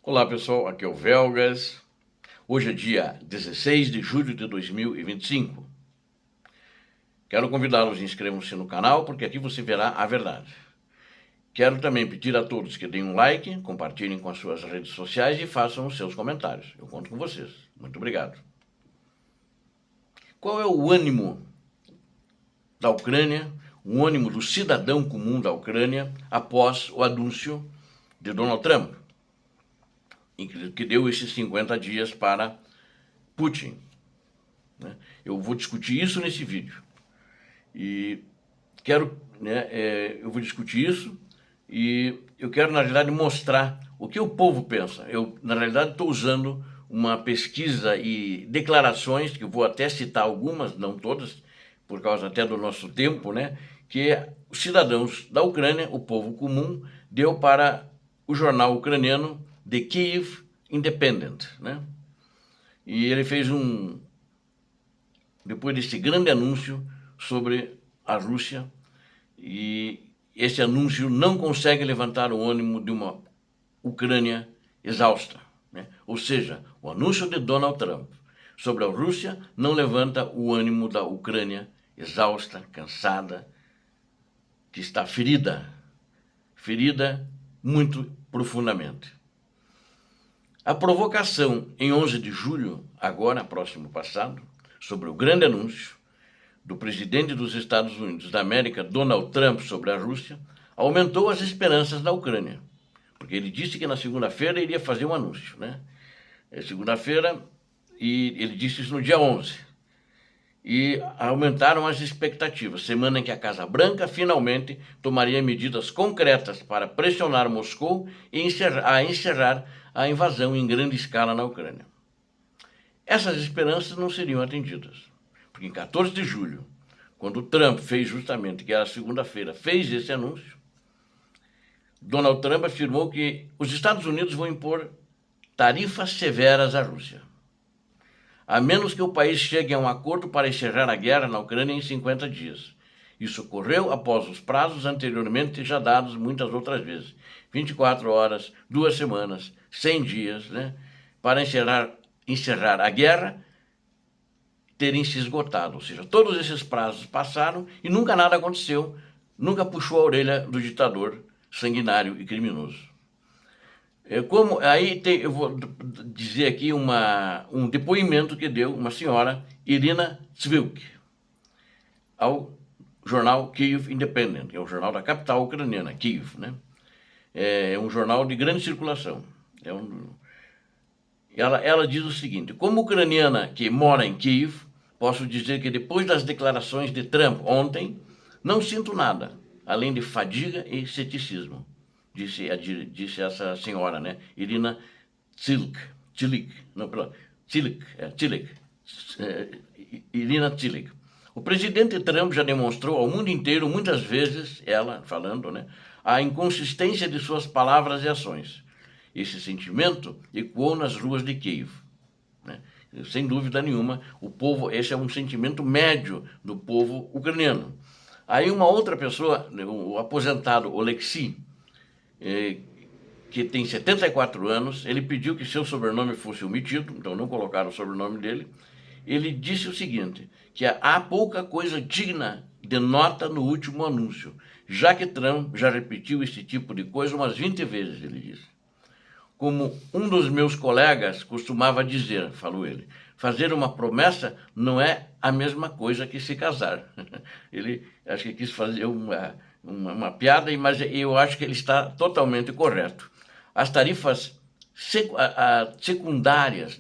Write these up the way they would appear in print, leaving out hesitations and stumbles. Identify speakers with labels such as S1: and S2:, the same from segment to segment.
S1: Olá pessoal, aqui é o Velgas. Hoje é dia 16 de julho de 2025. Quero convidá-los a inscrevam-se no canal, porque aqui você verá a verdade. Quero também pedir a todos que deem um like, compartilhem com as suas redes sociais e façam os seus comentários. Eu conto com vocês. Muito obrigado. Qual é o ânimo da Ucrânia, o ânimo do cidadão comum da Ucrânia após o anúncio de Donald Trump, que deu esses 50 dias para Putin? Eu vou discutir isso nesse vídeo. E eu vou discutir isso e eu quero, na realidade, mostrar o que o povo pensa. Eu, na realidade, estou usando uma pesquisa e declarações, que eu vou até citar algumas, não todas, por causa até do nosso tempo, que os cidadãos da Ucrânia, o povo comum, deu para o jornal ucraniano The Kyiv Independent. E ele fez depois desse grande anúncio sobre a Rússia, e esse anúncio não consegue levantar o ânimo de uma Ucrânia exausta. Ou seja, o anúncio de Donald Trump sobre a Rússia não levanta o ânimo da Ucrânia exausta, cansada, que está ferida muito profundamente. A provocação em 11 de julho, agora, próximo passado, sobre o grande anúncio do presidente dos Estados Unidos da América, Donald Trump, sobre a Rússia, aumentou as esperanças da Ucrânia, porque ele disse que na segunda-feira iria fazer um anúncio, segunda-feira, e ele disse isso no dia 11, e aumentaram as expectativas, semana em que a Casa Branca finalmente tomaria medidas concretas para pressionar Moscou e encerrar a invasão em grande escala na Ucrânia. Essas esperanças não seriam atendidas, porque em 14 de julho, quando Trump fez justamente, que era segunda-feira, fez esse anúncio, Donald Trump afirmou que os Estados Unidos vão impor tarifas severas à Rússia, a menos que o país chegue a um acordo para encerrar a guerra na Ucrânia em 50 dias. Isso ocorreu após os prazos anteriormente já dados muitas outras vezes, 24 horas, 2 semanas, 100 dias, para encerrar a guerra, terem se esgotado. Ou seja, todos esses prazos passaram e nunca nada aconteceu, nunca puxou a orelha do ditador sanguinário e criminoso. Eu vou dizer aqui um depoimento que deu uma senhora, Irina Tzvilk, ao jornal Kyiv Independent, que é o jornal da capital ucraniana, Kyiv. É um jornal de grande circulação. Ela diz o seguinte: como ucraniana que mora em Kyiv, posso dizer que depois das declarações de Trump ontem, não sinto nada, além de fadiga e ceticismo, disse essa senhora, Irina Tzilk, Irina Tzilk. O presidente Trump já demonstrou ao mundo inteiro, muitas vezes, ela falando, a inconsistência de suas palavras e ações. Esse sentimento ecoou nas ruas de Kyiv. Sem dúvida nenhuma, esse é um sentimento médio do povo ucraniano. Aí uma outra pessoa, o aposentado Oleksiy, que tem 74 anos, ele pediu que seu sobrenome fosse omitido, então não colocaram o sobrenome dele. Ele disse o seguinte, que há pouca coisa digna de nota no último anúncio, já que Trump já repetiu esse tipo de coisa umas 20 vezes, ele disse. Como um dos meus colegas costumava dizer, falou ele, fazer uma promessa não é a mesma coisa que se casar. Ele acho que quis fazer uma piada, mas eu acho que ele está totalmente correto. As tarifas secundárias,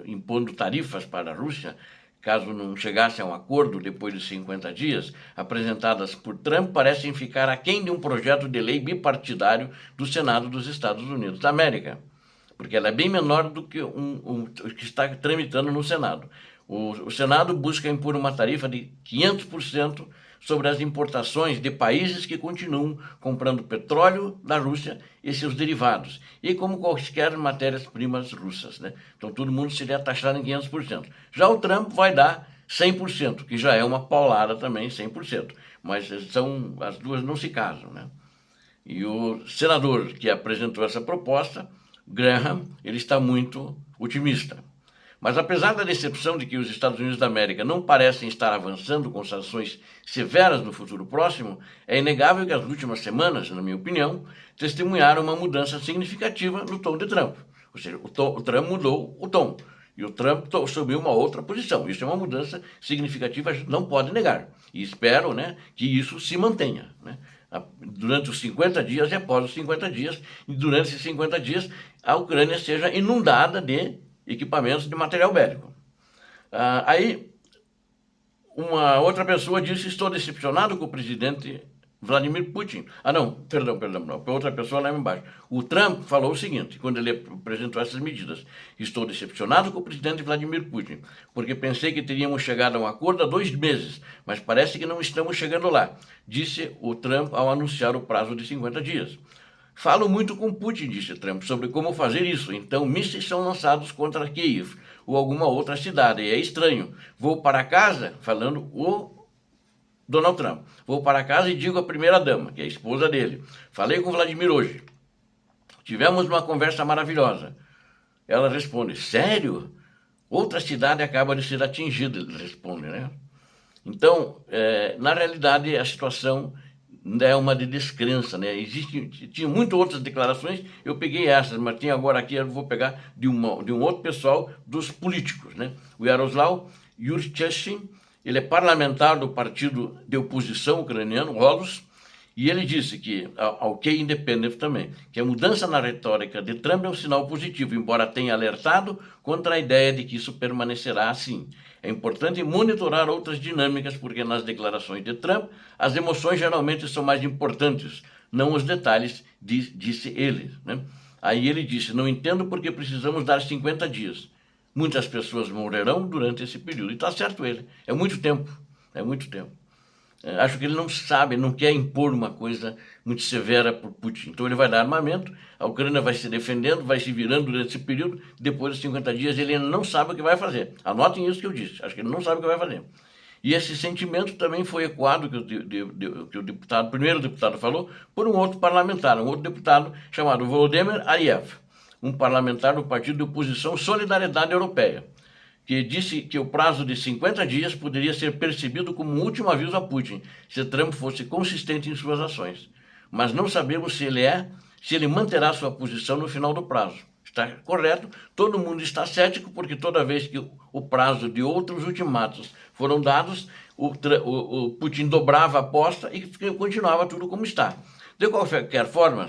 S1: impondo tarifas para a Rússia, caso não chegasse a um acordo depois de 50 dias, apresentadas por Trump, parecem ficar aquém de um projeto de lei bipartidário do Senado dos Estados Unidos da América, porque ela é bem menor do que o que está tramitando no Senado. O Senado busca impor uma tarifa de 500% sobre as importações de países que continuam comprando petróleo da Rússia e seus derivados, e como quaisquer matérias-primas russas. Então todo mundo seria taxado em 500%. Já o Trump vai dar 100%, que já é uma paulada também, 100%. Mas as duas não se casam. E o senador que apresentou essa proposta Graham, ele está muito otimista. Mas apesar da decepção de que os Estados Unidos da América não parecem estar avançando com sanções severas no futuro próximo, é inegável que as últimas semanas, na minha opinião, testemunharam uma mudança significativa no tom de Trump. Ou seja, o Trump mudou o tom e o Trump assumiu uma outra posição. Isso é uma mudança significativa, a gente não pode negar. E espero, né, que isso se mantenha, né, durante os 50 dias e após os 50 dias. E durante esses 50 dias, a Ucrânia seja inundada de equipamentos de material bélico. Aí, uma outra pessoa disse: estou decepcionado com o presidente Vladimir Putin. Perdão, outra pessoa lá embaixo. O Trump falou o seguinte, quando ele apresentou essas medidas: estou decepcionado com o presidente Vladimir Putin, porque pensei que teríamos chegado a um acordo há 2 meses, mas parece que não estamos chegando lá, disse o Trump ao anunciar o prazo de 50 dias. Falo muito com Putin, disse Trump, sobre como fazer isso. Então, mísseis são lançados contra Kiev ou alguma outra cidade. E é estranho. Vou para casa, falando o Donald Trump, vou para casa e digo à primeira-dama, que é a esposa dele: falei com Vladimir hoje. Tivemos uma conversa maravilhosa. Ela responde: sério? Outra cidade acaba de ser atingida, ele responde, né? Então, na realidade, a situação é uma de descrença, né? Tinha muitas outras declarações, eu peguei essas, mas tem agora aqui, eu vou pegar de um outro pessoal, dos políticos, né? O Yaroslav Yurcheshin, ele é parlamentar do partido de oposição ucraniano, Rolos, e ele disse que, ao Key Independent também, que a mudança na retórica de Trump é um sinal positivo, embora tenha alertado contra a ideia de que isso permanecerá assim. É importante monitorar outras dinâmicas, porque nas declarações de Trump, as emoções geralmente são mais importantes, não os detalhes, disse ele, né? Aí ele disse: não entendo porque precisamos dar 50 dias. Muitas pessoas morrerão durante esse período. E está certo ele. É muito tempo. É muito tempo. Acho que ele não sabe, não quer impor uma coisa muito severa para o Putin. Então ele vai dar armamento, a Ucrânia vai se defendendo, vai se virando durante esse período, depois de 50 dias ele ainda não sabe o que vai fazer. Anotem isso que eu disse, acho que ele não sabe o que vai fazer. E esse sentimento também foi ecoado, que o primeiro deputado falou, por um outro parlamentar, um outro deputado chamado Volodymyr Ariev, um parlamentar do partido de oposição Solidariedade Europeia, que disse que o prazo de 50 dias poderia ser percebido como um último aviso a Putin, se Trump fosse consistente em suas ações. Mas não sabemos se ele manterá sua posição no final do prazo. Está correto? Todo mundo está cético, porque toda vez que o prazo de outros ultimatos foram dados, o Putin dobrava a aposta e continuava tudo como está. De qualquer forma,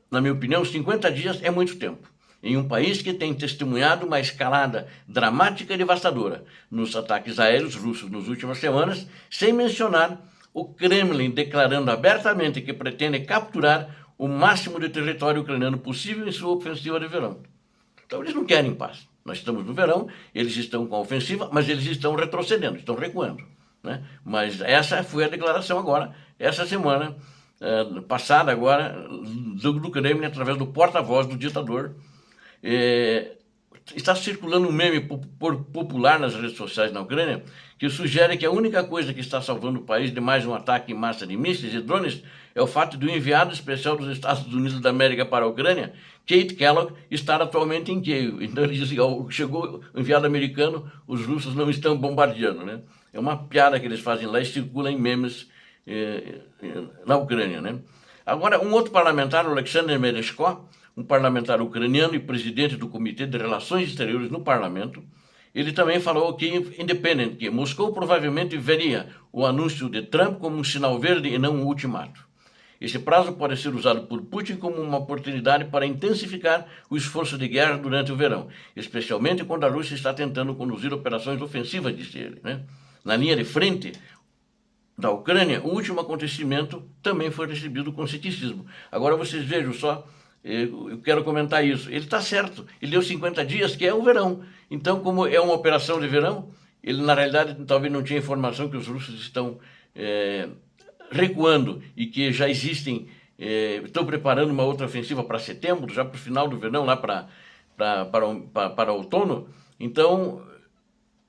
S1: na minha opinião, 50 dias é muito tempo, em um país que tem testemunhado uma escalada dramática e devastadora nos ataques aéreos russos nas últimas semanas, sem mencionar o Kremlin declarando abertamente que pretende capturar o máximo de território ucraniano possível em sua ofensiva de verão. Então eles não querem paz. Nós estamos no verão, eles estão com a ofensiva, mas eles estão retrocedendo, estão recuando, né? Mas essa foi a declaração agora, essa semana passada agora, do Kremlin, através do porta-voz do ditador. Está circulando um meme popular nas redes sociais na Ucrânia que sugere que a única coisa que está salvando o país de mais um ataque em massa de mísseis e drones é o fato do enviado especial dos Estados Unidos da América para a Ucrânia, Kate Kellogg, estar atualmente em Kiev. Então ele diz que chegou o enviado americano, os russos não estão bombardeando, né? É uma piada que eles fazem lá e circula em memes na Ucrânia, né? Agora, um outro parlamentar, o Alexander Mereshko, um parlamentar ucraniano e presidente do Comitê de Relações Exteriores no parlamento, ele também falou ao Kiev Independent que Moscou provavelmente veria o anúncio de Trump como um sinal verde e não um ultimato. Esse prazo pode ser usado por Putin como uma oportunidade para intensificar o esforço de guerra durante o verão, especialmente quando a Rússia está tentando conduzir operações ofensivas, disse ele, né? Na linha de frente da Ucrânia, o último acontecimento também foi recebido com ceticismo. Agora vocês vejam só, eu quero comentar isso. Ele está certo, ele deu 50 dias, que é o verão. Então, como é uma operação de verão, ele na realidade talvez não tinha informação que os russos estão recuando e que já estão preparando uma outra ofensiva para setembro, já para o final do verão, lá para outono. Então,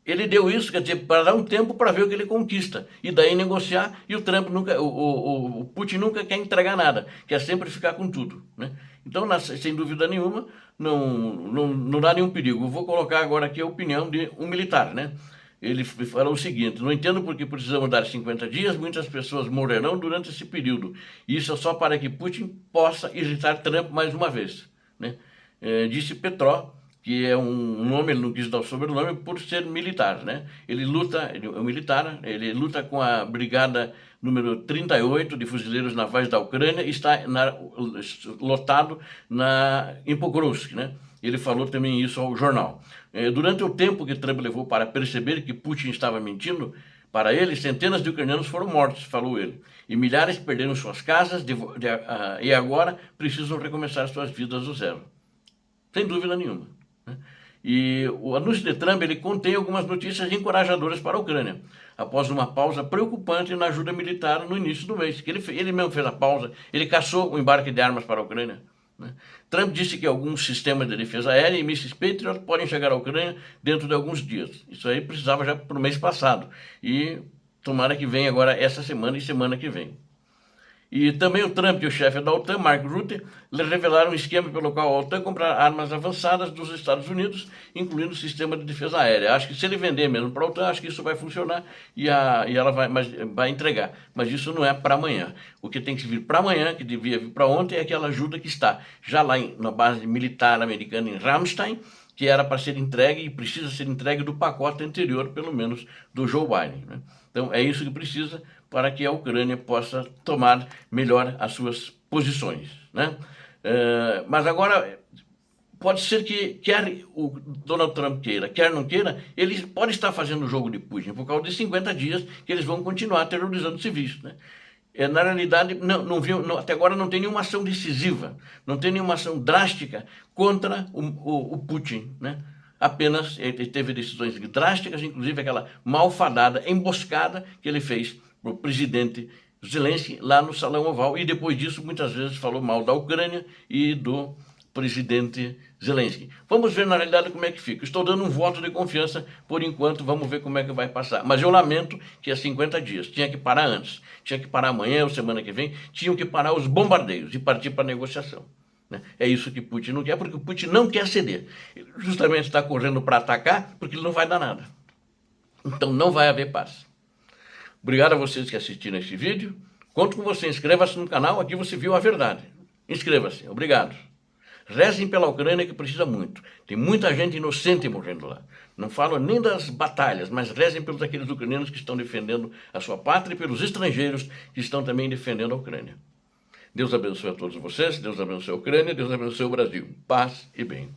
S1: ele deu isso, quer dizer, para dar um tempo para ver o que ele conquista e daí negociar. E o Trump o Putin nunca quer entregar nada, quer sempre ficar com tudo, né? Então, sem dúvida nenhuma, não dá nenhum perigo. Eu vou colocar agora aqui a opinião de um militar, né? Ele falou o seguinte: não entendo porque precisamos dar 50 dias, muitas pessoas morrerão durante esse período. Isso é só para que Putin possa irritar Trump mais uma vez, né? Disse Petró, que é um nome, ele não quis dar o sobrenome por ser militar, né? Ele é um militar, ele luta com a brigada número 38 de fuzileiros navais da Ucrânia e está lotado em Pokrovsk, né? Ele falou também isso ao jornal. Durante o tempo que Trump levou para perceber que Putin estava mentindo, para ele, centenas de ucranianos foram mortos, falou ele, e milhares perderam suas casas e agora precisam recomeçar suas vidas do zero. Sem dúvida nenhuma. E o anúncio de Trump ele contém algumas notícias encorajadoras para a Ucrânia, após uma pausa preocupante na ajuda militar no início do mês. Ele mesmo fez a pausa, ele cassou o embarque de armas para a Ucrânia. Trump disse que alguns sistemas de defesa aérea e mísseis Patriot podem chegar à Ucrânia dentro de alguns dias. Isso aí precisava já para o mês passado. E tomara que venha agora essa semana e semana que vem. E também o Trump e o chefe da OTAN, Mark Rutte, revelaram um esquema pelo qual a OTAN comprará armas avançadas dos Estados Unidos, incluindo o sistema de defesa aérea. Acho que se ele vender mesmo para a OTAN, acho que isso vai funcionar e ela vai entregar. Mas isso não é para amanhã. O que tem que vir para amanhã, que devia vir para ontem, é aquela ajuda que está já lá na base militar americana em Ramstein, que era para ser entregue e precisa ser entregue do pacote anterior, pelo menos, do Joe Biden, né? Então, é isso que precisa para que a Ucrânia possa tomar melhor as suas posições, né? Mas agora, pode ser que quer o Donald Trump queira, quer não queira, ele pode estar fazendo o jogo de Putin por causa de 50 dias que eles vão continuar terrorizando civis, né? Na realidade, até agora não tem nenhuma ação decisiva, não tem nenhuma ação drástica contra o Putin, né? Apenas ele teve decisões drásticas, inclusive aquela malfadada emboscada que ele fez para o presidente Zelensky lá no Salão Oval, e depois disso muitas vezes falou mal da Ucrânia e do presidente Zelensky. Vamos ver na realidade como é que fica. Estou dando um voto de confiança por enquanto, vamos ver como é que vai passar. Mas eu lamento que há 50 dias, tinha que parar antes, tinha que parar amanhã ou semana que vem, tinham que parar os bombardeios e partir para a negociação. É isso que Putin não quer, porque o Putin não quer ceder. Ele justamente está correndo para atacar, porque ele não vai dar nada. Então não vai haver paz. Obrigado a vocês que assistiram esse vídeo. Conto com você, inscreva-se no canal, aqui você viu a verdade. Inscreva-se, obrigado. Rezem pela Ucrânia, que precisa muito. Tem muita gente inocente morrendo lá. Não falo nem das batalhas, mas rezem pelos aqueles ucranianos que estão defendendo a sua pátria e pelos estrangeiros que estão também defendendo a Ucrânia. Deus abençoe a todos vocês, Deus abençoe a Ucrânia, Deus abençoe o Brasil. Paz e bem.